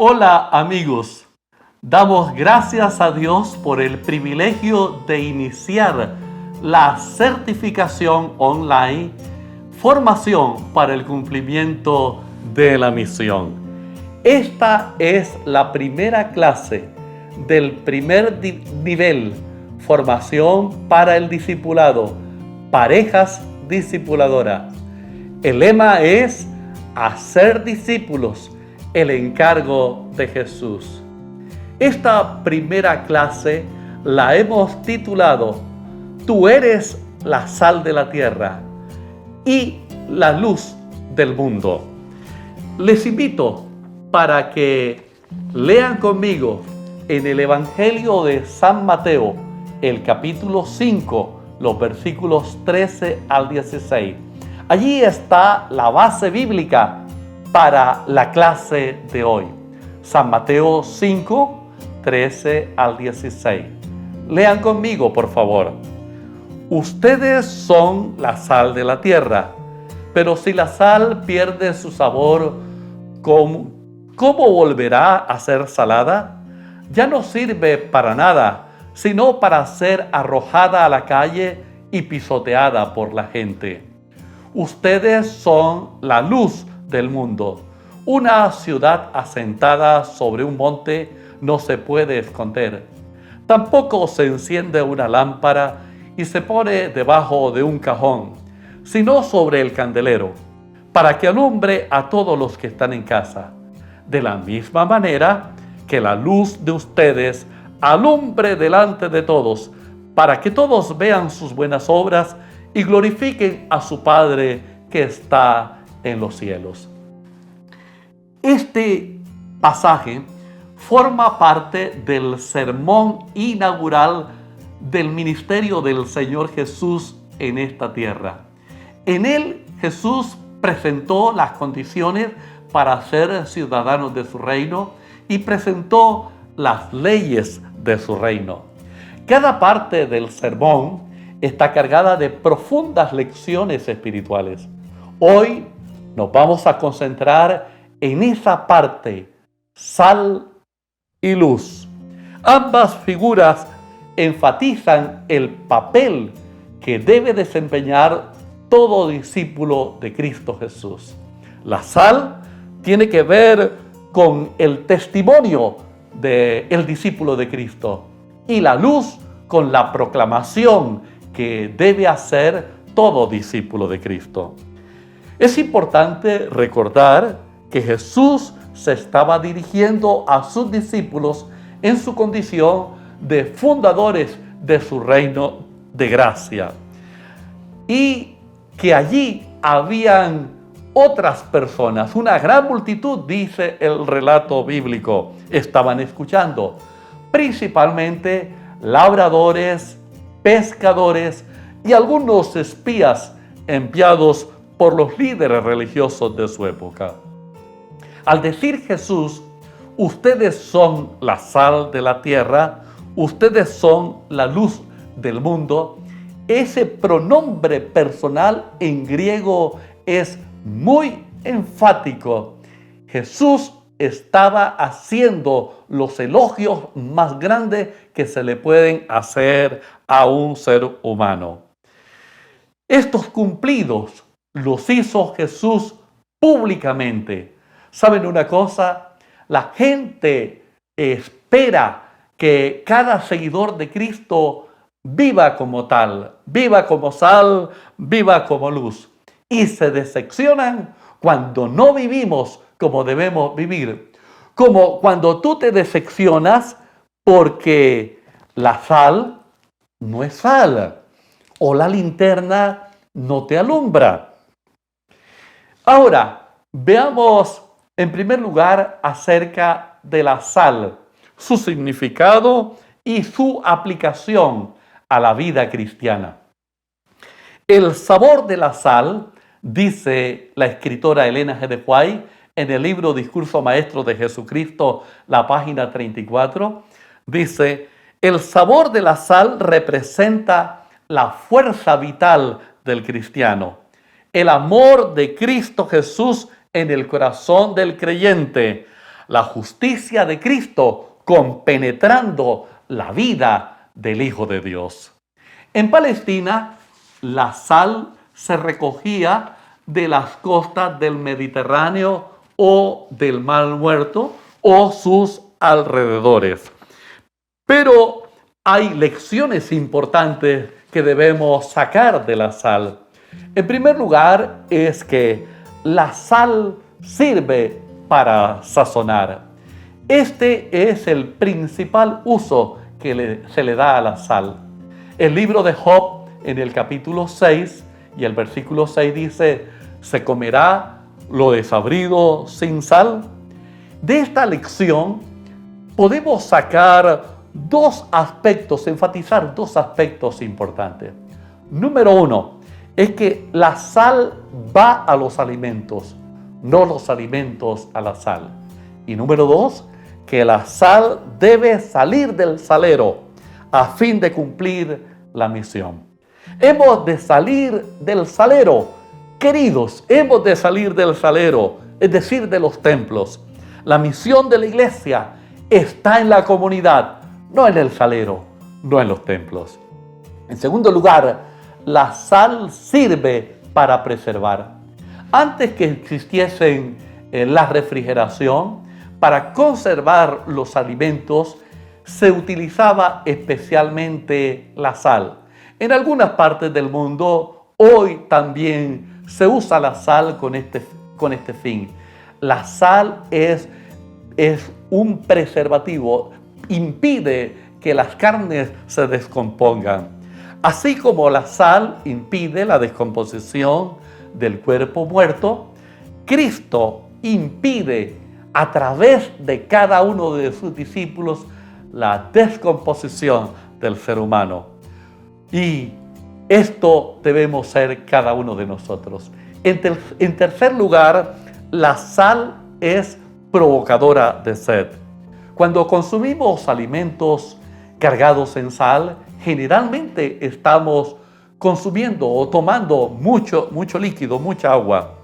Hola amigos, damos gracias a Dios por el privilegio de iniciar la certificación online Formación para el cumplimiento de la misión. Esta es la primera clase del primer nivel, Formación para el discipulado, parejas discipuladoras. El lema es hacer discípulos, el encargo de Jesús. Esta primera clase la hemos titulado Tú eres la sal de la tierra y la luz del mundo. Les invito para que lean conmigo en el Evangelio de San Mateo, el capítulo 5, los versículos 13 al 16. Allí está la base bíblica para la clase de hoy. San Mateo 5, 13 al 16. Lean conmigo, por favor. Ustedes son la sal de la tierra, pero si la sal pierde su sabor, ¿cómo volverá a ser salada? Ya no sirve para nada, sino para ser arrojada a la calle y pisoteada por la gente. Ustedes son la luz del mundo. Una ciudad asentada sobre un monte no se puede esconder. Tampoco se enciende una lámpara y se pone debajo de un cajón, sino sobre el candelero, para que alumbre a todos los que están en casa. De la misma manera que la luz de ustedes alumbre delante de todos, para que todos vean sus buenas obras y glorifiquen a su Padre que está en los cielos. Este pasaje forma parte del sermón inaugural del ministerio del Señor Jesús en esta tierra. En él Jesús presentó las condiciones para ser ciudadanos de su reino y presentó las leyes de su reino. Cada parte del sermón está cargada de profundas lecciones espirituales. Hoy nos vamos a concentrar en esa parte, sal y luz. Ambas figuras enfatizan el papel que debe desempeñar todo discípulo de Cristo Jesús. La sal tiene que ver con el testimonio del discípulo de Cristo y la luz con la proclamación que debe hacer todo discípulo de Cristo. Es importante recordar que Jesús se estaba dirigiendo a sus discípulos en su condición de fundadores de su reino de gracia y que allí habían otras personas, una gran multitud, dice el relato bíblico, estaban escuchando, principalmente labradores, pescadores y algunos espías enviados por los líderes religiosos de su época. Al decir Jesús, ustedes son la sal de la tierra, ustedes son la luz del mundo, ese pronombre personal en griego es muy enfático. Jesús estaba haciendo los elogios más grandes que se le pueden hacer a un ser humano. Estos cumplidos los hizo Jesús públicamente. ¿Saben una cosa? La gente espera que cada seguidor de Cristo viva como tal, viva como sal, viva como luz. Y se decepcionan cuando no vivimos como debemos vivir. Como cuando tú te decepcionas porque la sal no es sal o la linterna no te alumbra. Ahora, veamos en primer lugar acerca de la sal, su significado y su aplicación a la vida cristiana. El sabor de la sal, dice la escritora Elena G. de White en el libro Discurso Maestro de Jesucristo, la página 34, dice, el sabor de la sal representa la fuerza vital del cristiano, el amor de Cristo Jesús en el corazón del creyente, la justicia de Cristo compenetrando la vida del Hijo de Dios. En Palestina, la sal se recogía de las costas del Mediterráneo o del Mar Muerto o sus alrededores. Pero hay lecciones importantes que debemos sacar de la sal. En primer lugar, es que la sal sirve para sazonar. Este es el principal uso que se le da a la sal. El libro de Job, en el capítulo 6 y el versículo 6 dice: ¿se comerá lo desabrido sin sal? De esta lección podemos sacar enfatizar dos aspectos importantes. Número uno, es que la sal va a los alimentos, no los alimentos a la sal. Y número dos, que la sal debe salir del salero a fin de cumplir la misión. Hemos de salir del salero, queridos, hemos de salir del salero, es decir, de los templos. La misión de la iglesia está en la comunidad, no en el salero, no en los templos. En segundo lugar, la sal sirve para preservar. Antes que existiesen la refrigeración, para conservar los alimentos se utilizaba especialmente la sal. En algunas partes del mundo hoy también se usa la sal con este fin. La sal es un preservativo, impide que las carnes se descompongan. Así como la sal impide la descomposición del cuerpo muerto, Cristo impide a través de cada uno de sus discípulos la descomposición del ser humano. Y esto debemos ser cada uno de nosotros. En tercer lugar, la sal es provocadora de sed. Cuando consumimos alimentos cargados en sal, generalmente estamos consumiendo o tomando mucho líquido, mucha agua.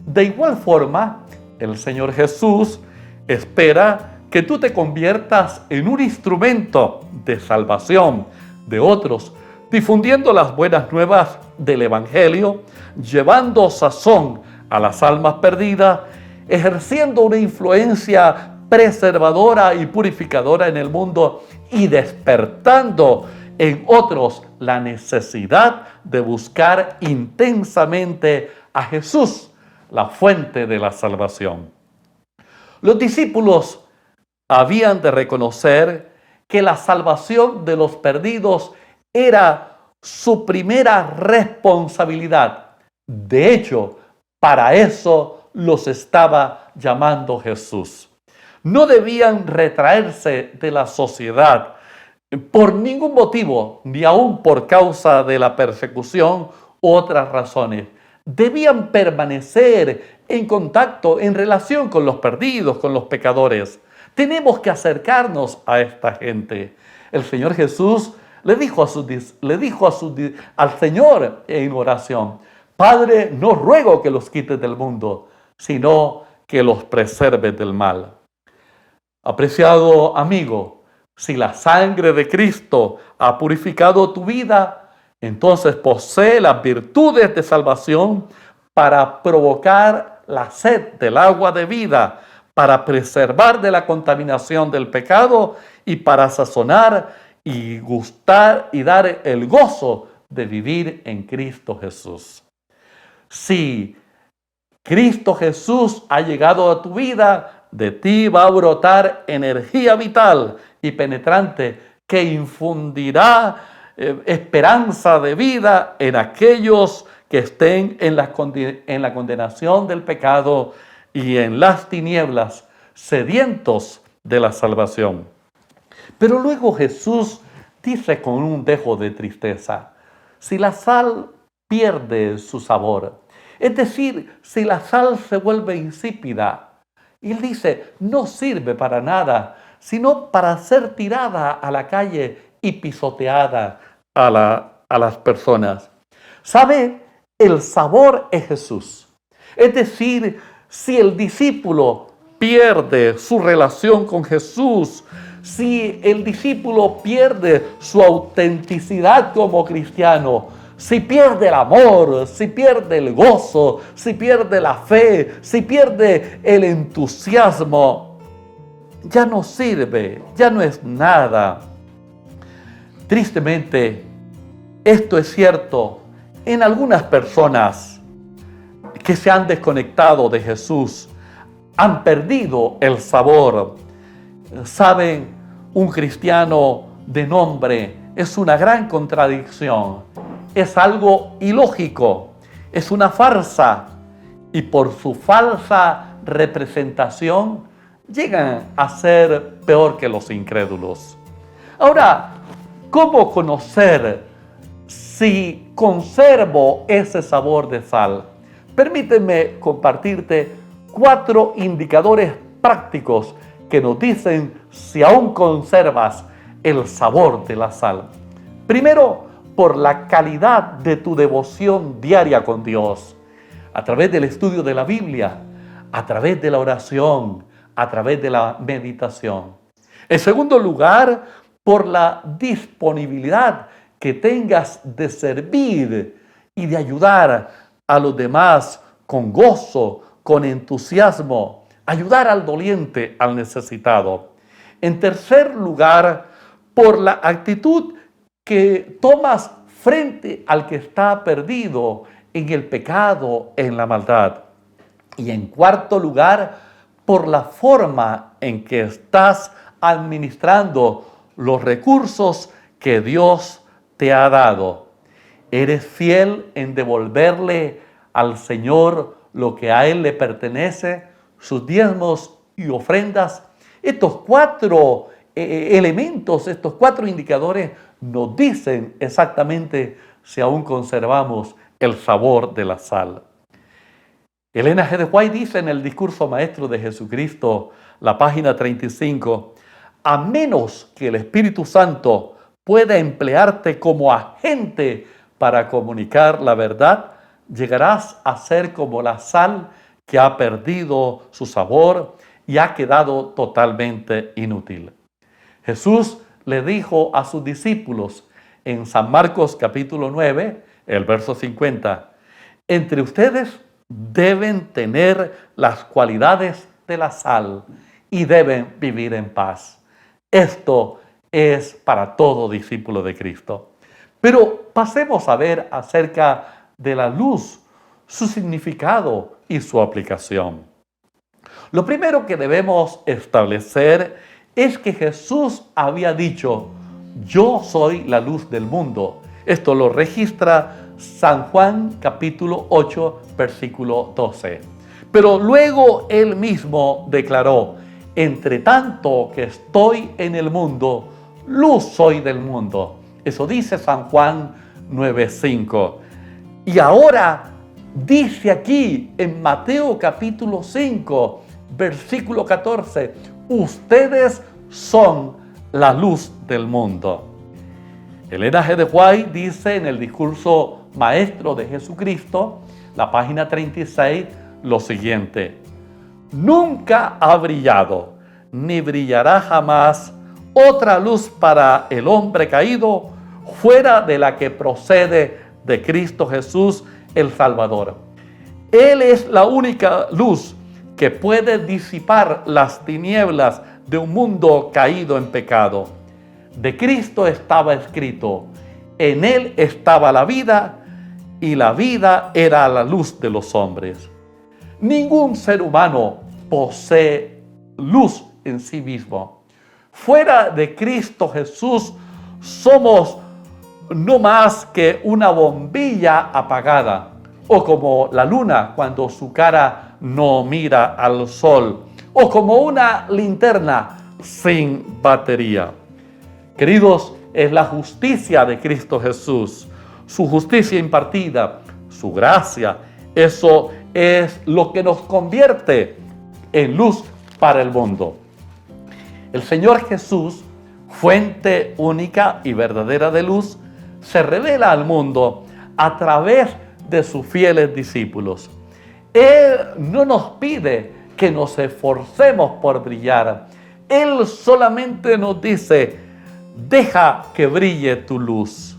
De igual forma, el Señor Jesús espera que tú te conviertas en un instrumento de salvación de otros, difundiendo las buenas nuevas del Evangelio, llevando sazón a las almas perdidas, ejerciendo una influencia preservadora y purificadora en el mundo y despertando en otros la necesidad de buscar intensamente a Jesús, la fuente de la salvación. Los discípulos habían de reconocer que la salvación de los perdidos era su primera responsabilidad. De hecho, para eso los estaba llamando Jesús. No debían retraerse de la sociedad por ningún motivo, ni aun por causa de la persecución u otras razones. Debían permanecer en contacto, en relación con los perdidos, con los pecadores. Tenemos que acercarnos a esta gente. El Señor Jesús le dijo al Señor en oración: Padre, no ruego que los quites del mundo, sino que los preserves del mal. Apreciado amigo, si la sangre de Cristo ha purificado tu vida, entonces posee las virtudes de salvación para provocar la sed del agua de vida, para preservar de la contaminación del pecado y para sazonar y gustar y dar el gozo de vivir en Cristo Jesús. Si Cristo Jesús ha llegado a tu vida, de ti va a brotar energía vital y penetrante que infundirá esperanza de vida en aquellos que estén en la condenación del pecado y en las tinieblas, sedientos de la salvación. Pero luego Jesús dice con un dejo de tristeza: si la sal pierde su sabor, es decir, si la sal se vuelve insípida, y él dice, no sirve para nada, sino para ser tirada a la calle y pisoteada a las personas. ¿Sabe? El sabor es Jesús. Es decir, si el discípulo pierde su relación con Jesús, si el discípulo pierde su autenticidad como cristiano, si pierde el amor, si pierde el gozo, si pierde la fe, si pierde el entusiasmo, ya no sirve, ya no es nada. Tristemente, esto es cierto en algunas personas que se han desconectado de Jesús, han perdido el sabor. Saben, un cristiano de nombre es una gran contradicción, es algo ilógico, es una farsa, y por su falsa representación llegan a ser peor que los incrédulos. Ahora, ¿cómo conocer si conservo ese sabor de sal? Permíteme compartirte 4 indicadores prácticos que nos dicen si aún conservas el sabor de la sal. Primero, por la calidad de tu devoción diaria con Dios, a través del estudio de la Biblia, a través de la oración, a través de la meditación. En segundo lugar, por la disponibilidad que tengas de servir y de ayudar a los demás con gozo, con entusiasmo, ayudar al doliente, al necesitado. En tercer lugar, por la actitud que tomas frente al que está perdido en el pecado, en la maldad. Y en cuarto lugar, por la forma en que estás administrando los recursos que Dios te ha dado. ¿Eres fiel en devolverle al Señor lo que a Él le pertenece, sus diezmos y ofrendas? Estos 4 elementos, estos 4 indicadores nos dicen exactamente si aún conservamos el sabor de la sal. Elena G. de White dice en el discurso maestro de Jesucristo, la página 35, a menos que el Espíritu Santo pueda emplearte como agente para comunicar la verdad, llegarás a ser como la sal que ha perdido su sabor y ha quedado totalmente inútil. Jesús le dijo a sus discípulos en San Marcos capítulo 9, el verso 50, entre ustedes deben tener las cualidades de la sal y deben vivir en paz. Esto es para todo discípulo de Cristo. Pero pasemos a ver acerca de la luz, su significado y su aplicación. Lo primero que debemos establecer es que Jesús había dicho, yo soy la luz del mundo. Esto lo registra San Juan capítulo 8, versículo 12. Pero luego él mismo declaró, entre tanto que estoy en el mundo, luz soy del mundo. Eso dice San Juan 9:5. Y ahora dice aquí en Mateo capítulo 5, versículo 14, ustedes son la luz del mundo. Elena G. de White dice en el discurso maestro de Jesucristo, la página 36, lo siguiente: nunca ha brillado, ni brillará jamás otra luz para el hombre caído fuera de la que procede de Cristo Jesús el Salvador. Él es la única luz que puede disipar las tinieblas de un mundo caído en pecado. De Cristo estaba escrito, en Él estaba la vida y la vida era la luz de los hombres. Ningún ser humano posee luz en sí mismo. Fuera de Cristo Jesús somos no más que una bombilla apagada, o como la luna cuando su cara no mira al sol, o como una linterna sin batería. Queridos, es la justicia de Cristo Jesús, su justicia impartida, su gracia, eso es lo que nos convierte en luz para el mundo. El Señor Jesús, fuente única y verdadera de luz, se revela al mundo a través de sus fieles discípulos. Él no nos pide que nos esforcemos por brillar. Él solamente nos dice, deja que brille tu luz.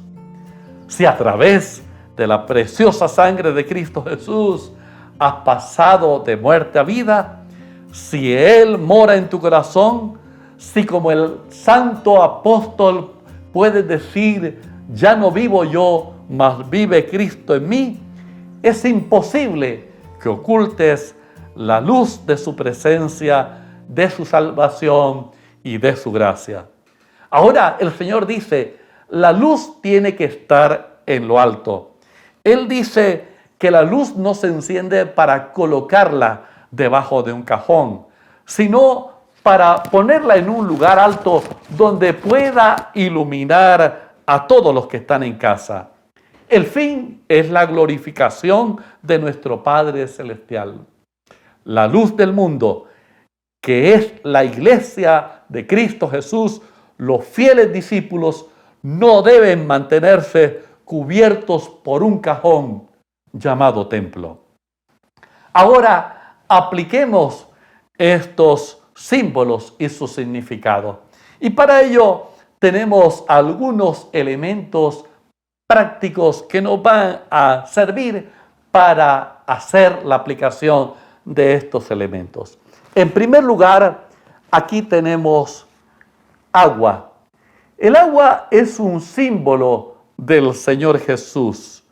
Si a través de la preciosa sangre de Cristo Jesús has pasado de muerte a vida, si Él mora en tu corazón, si como el santo apóstol puedes decir, ya no vivo yo, mas vive Cristo en mí, es imposible que ocultes la luz de su presencia, de su salvación y de su gracia. Ahora el Señor dice, la luz tiene que estar en lo alto. Él dice que la luz no se enciende para colocarla debajo de un cajón, sino para ponerla en un lugar alto donde pueda iluminar a todos los que están en casa. El fin es la glorificación de nuestro Padre Celestial. La luz del mundo, que es la iglesia de Cristo Jesús, los fieles discípulos no deben mantenerse cubiertos por un cajón llamado templo. Ahora apliquemos estos símbolos y su significado. Y para ello tenemos algunos elementos prácticos que nos van a servir para hacer la aplicación de estos elementos. En primer lugar, aquí tenemos agua. El agua es un símbolo del Señor Jesús.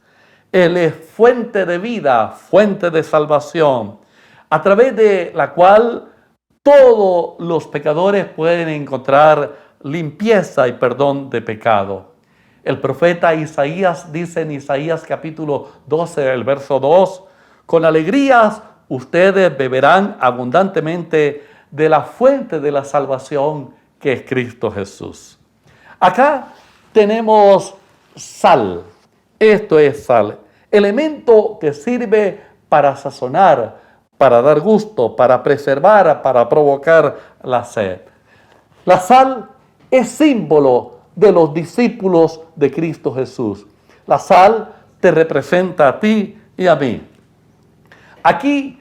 Él es fuente de vida, fuente de salvación, a través de la cual todos los pecadores pueden encontrar limpieza y perdón de pecado. El profeta Isaías dice en Isaías capítulo 12, el verso 2, con alegrías ustedes beberán abundantemente de la fuente de la salvación que es Cristo Jesús. Acá tenemos sal. Esto es sal, elemento que sirve para sazonar, para dar gusto, para preservar, para provocar la sed. La sal es símbolo de los discípulos de Cristo Jesús. La sal te representa a ti y a mí. Aquí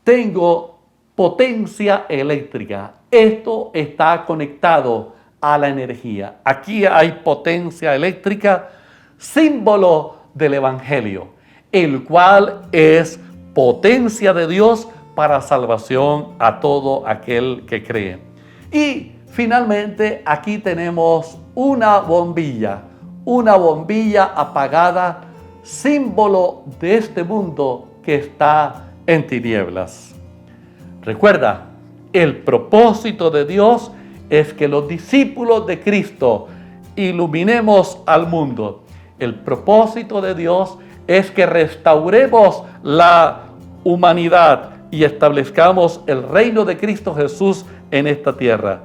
tengo potencia eléctrica. Esto está conectado a la energía. Aquí hay potencia eléctrica, símbolo del Evangelio, el cual es potencia de Dios para salvación a todo aquel que cree. Y finalmente aquí tenemos una bombilla apagada, símbolo de este mundo que está en tinieblas. Recuerda, el propósito de Dios es que los discípulos de Cristo iluminemos al mundo. El propósito de Dios es que restauremos la humanidad y establezcamos el reino de Cristo Jesús en esta tierra.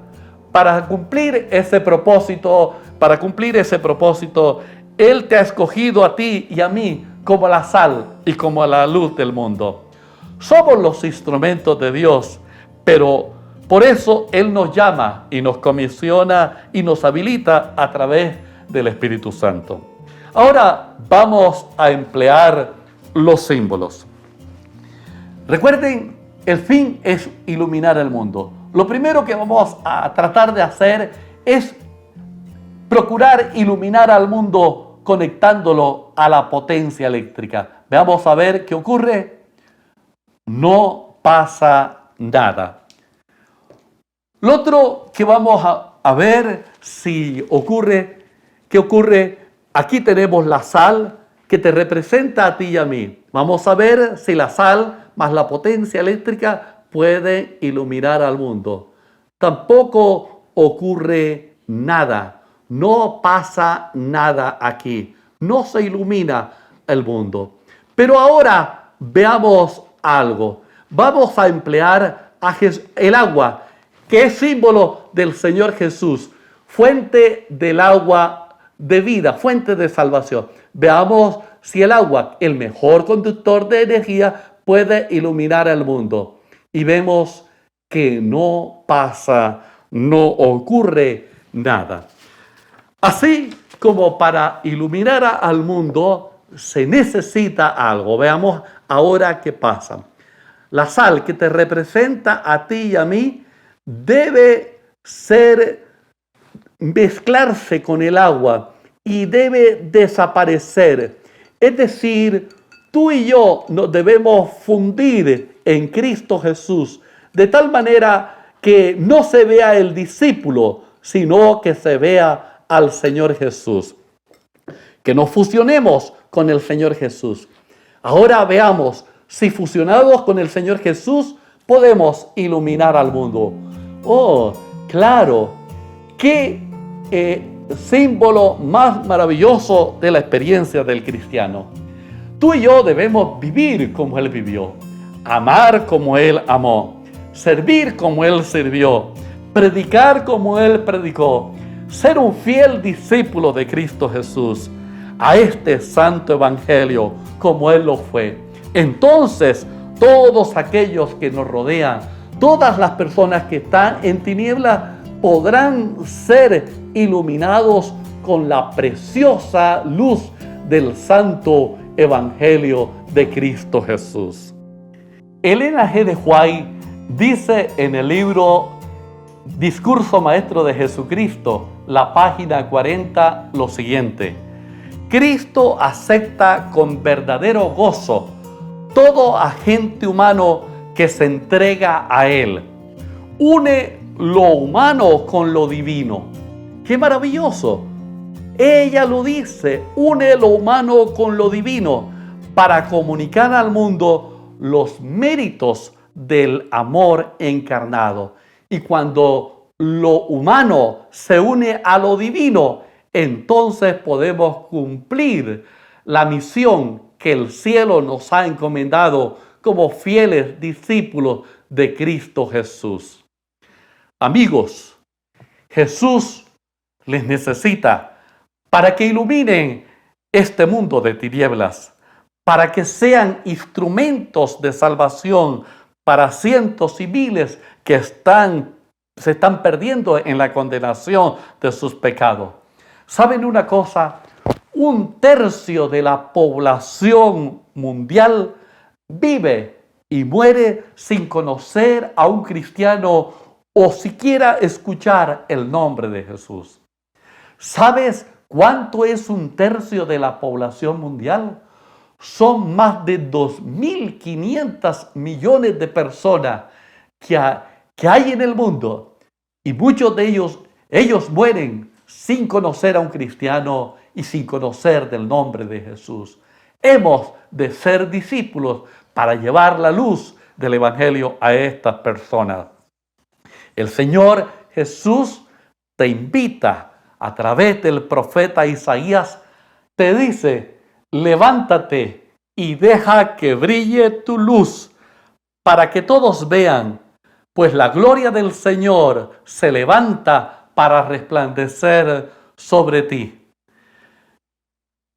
Para cumplir ese propósito, Él te ha escogido a ti y a mí como la sal y como la luz del mundo. Somos los instrumentos de Dios, pero por eso Él nos llama y nos comisiona y nos habilita a través del Espíritu Santo. Ahora vamos a emplear los símbolos. Recuerden, el fin es iluminar el mundo. Lo primero que vamos a tratar de hacer es procurar iluminar al mundo conectándolo a la potencia eléctrica. Veamos a ver qué ocurre. No pasa nada. Lo otro que vamos a ver si ocurre, ¿qué ocurre? Aquí tenemos la sal que te representa a ti y a mí. Vamos a ver si la sal más la potencia eléctrica puede iluminar al mundo. Tampoco ocurre nada. No pasa nada aquí. No se ilumina el mundo. Pero ahora veamos algo. Vamos a emplear el agua, que es símbolo del Señor Jesús, fuente del agua de vida, fuente de salvación. Veamos si el agua, el mejor conductor de energía, puede iluminar el mundo. Y vemos que no pasa, no ocurre nada. Así como para iluminar al mundo se necesita algo. Veamos ahora qué pasa. La sal que te representa a ti y a mí debe mezclarse con el agua y debe desaparecer. Es decir, tú y yo nos debemos fundir en Cristo Jesús, de tal manera que no se vea el discípulo, sino que se vea al Señor Jesús. Que nos fusionemos con el Señor Jesús. Ahora veamos si fusionados con el Señor Jesús podemos iluminar al mundo. Oh, claro, qué símbolo más maravilloso de la experiencia del cristiano. Tú y yo debemos vivir como Él vivió, amar como Él amó, servir como Él sirvió, predicar como Él predicó, ser un fiel discípulo de Cristo Jesús, a este santo evangelio como Él lo fue. Entonces, todos aquellos que nos rodean, todas las personas que están en tinieblas, podrán ser iluminados con la preciosa luz del santo evangelio de Cristo Jesús. Elena G. de White dice en el libro Discurso Maestro de Jesucristo, la página 40, lo siguiente: Cristo acepta con verdadero gozo todo agente humano que se entrega a Él. Une lo humano con lo divino. ¡Qué maravilloso! Ella lo dice, une lo humano con lo divino para comunicar al mundo los méritos del amor encarnado. Y cuando lo humano se une a lo divino, entonces podemos cumplir la misión que el cielo nos ha encomendado como fieles discípulos de Cristo Jesús. Amigos, Jesús les necesita para que iluminen este mundo de tinieblas, para que sean instrumentos de salvación para cientos y miles que se están perdiendo en la condenación de sus pecados. ¿Saben una cosa? 1/3 de la población mundial vive y muere sin conocer a un cristiano o siquiera escuchar el nombre de Jesús. ¿Sabes cuánto es 1/3 de la población mundial? Son más de 2.500 millones de personas que hay en el mundo, y muchos de ellos mueren sin conocer a un cristiano y sin conocer del nombre de Jesús. Hemos de ser discípulos para llevar la luz del evangelio a estas personas. El Señor Jesús te invita a través del profeta Isaías, te dice: levántate y deja que brille tu luz para que todos vean, pues la gloria del Señor se levanta para resplandecer sobre ti.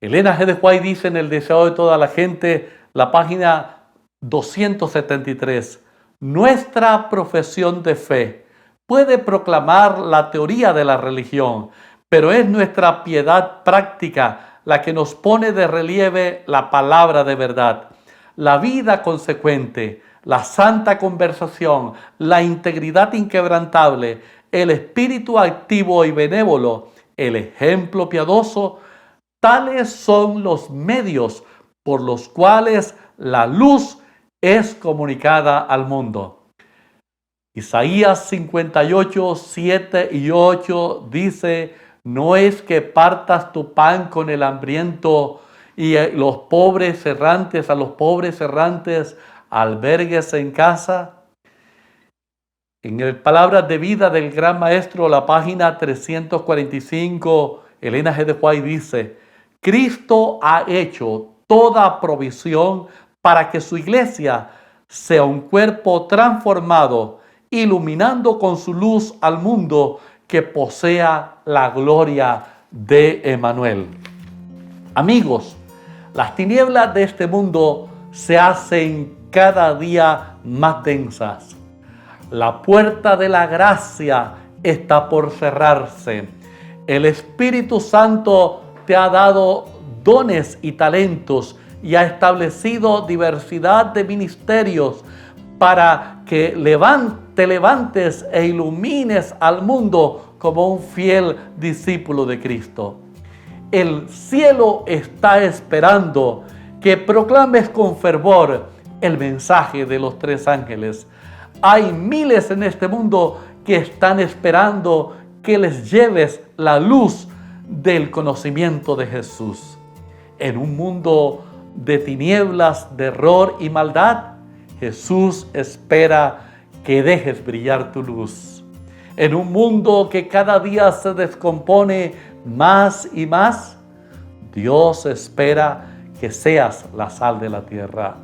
Elena G. de White dice en El deseo de toda la gente, la página 273, nuestra profesión de fe puede proclamar la teoría de la religión, pero es nuestra piedad práctica la que nos pone de relieve la palabra de verdad. La vida consecuente, la santa conversación, la integridad inquebrantable, el espíritu activo y benévolo, el ejemplo piadoso, tales son los medios por los cuales la luz es comunicada al mundo. Isaías 58, 7 y 8 dice: no es que partas tu pan con el hambriento y a los pobres errantes albergues en casa. En el Palabras de Vida del Gran Maestro, la página 345, Elena G. de White dice: Cristo ha hecho toda provisión para que su iglesia sea un cuerpo transformado, iluminando con su luz al mundo que posea la gloria de Emmanuel. Amigos, las tinieblas de este mundo se hacen cada día más densas. La puerta de la gracia está por cerrarse. El Espíritu Santo te ha dado dones y talentos y ha establecido diversidad de ministerios para que te levantes e ilumines al mundo como un fiel discípulo de Cristo. El cielo está esperando que proclames con fervor el mensaje de los 3 ángeles. Hay miles en este mundo que están esperando que les lleves la luz del conocimiento de Jesús. En un mundo de tinieblas, de error y maldad, Jesús espera que dejes brillar tu luz. En un mundo que cada día se descompone más y más, Dios espera que seas la sal de la tierra.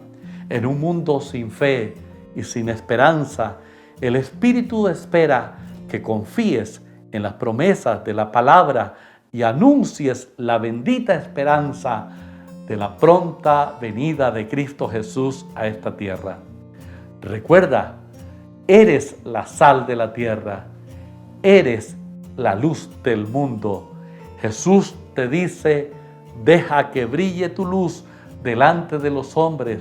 En un mundo sin fe y sin esperanza, el Espíritu espera que confíes en las promesas de la palabra y anuncies la bendita esperanza de la pronta venida de Cristo Jesús a esta tierra. Recuerda, eres la sal de la tierra, eres la luz del mundo. Jesús te dice: deja que brille tu luz delante de los hombres,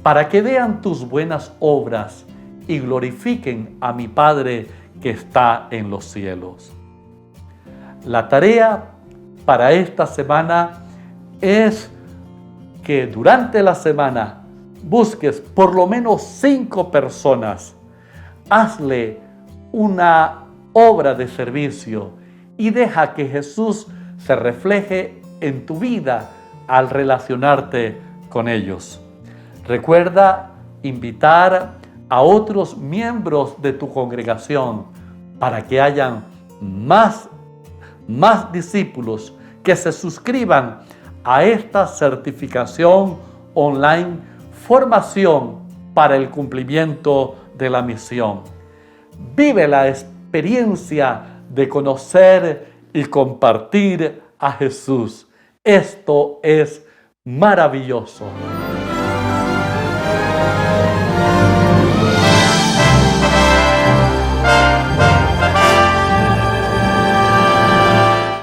para que vean tus buenas obras y glorifiquen a mi Padre que está en los cielos. La tarea para esta semana es que durante la semana busques por lo menos 5 personas. Hazle una obra de servicio y deja que Jesús se refleje en tu vida al relacionarte con ellos. Recuerda invitar a otros miembros de tu congregación para que hayan más discípulos que se suscriban a esta certificación online, formación para el cumplimiento de la misión. Vive la experiencia de conocer y compartir a Jesús. Esto es maravilloso.